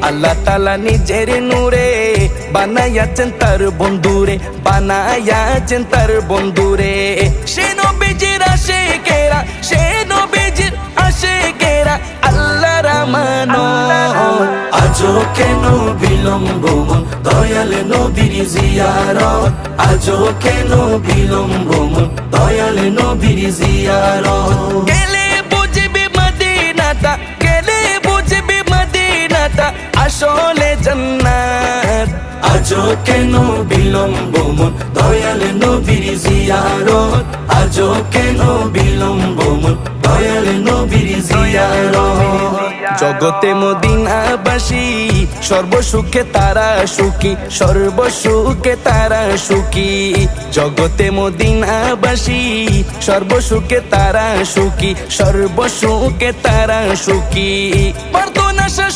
আল্লাহ তাআলা নিজের নূরে বানায়াছেন তার বন্ধুরে, বানায়াছেন তার বন্ধুরে। সে নবীজির আশিকেরা, সে নবীজির আশিকেরা আল্লাহর আমানত। আজও কেন বিলম্ব মন দয়াল নবীর জিয়ারত, আজও কেন বিলম্ব মন দয়াল নবীর জিয়ারত। গেলে বুঝবি মদিনাটা, গেলে বুঝবি মদিনাটা আসলে জান্নাত। আজও কেন বিলম্ব মন দয়াল নবীর জিয়ারত, আজও কেন বিলম্ব মন দয়াল নবীর জিয়ারত। জগতে মদিনাবাসী সর্বসুখে তারা সুখী, সর্বসুখে তারা সুখী। জগতে মদিনাবাসী সর্বসুখে তারা সুখী, সর্বসুখে তারা সুখী। পারতো না সে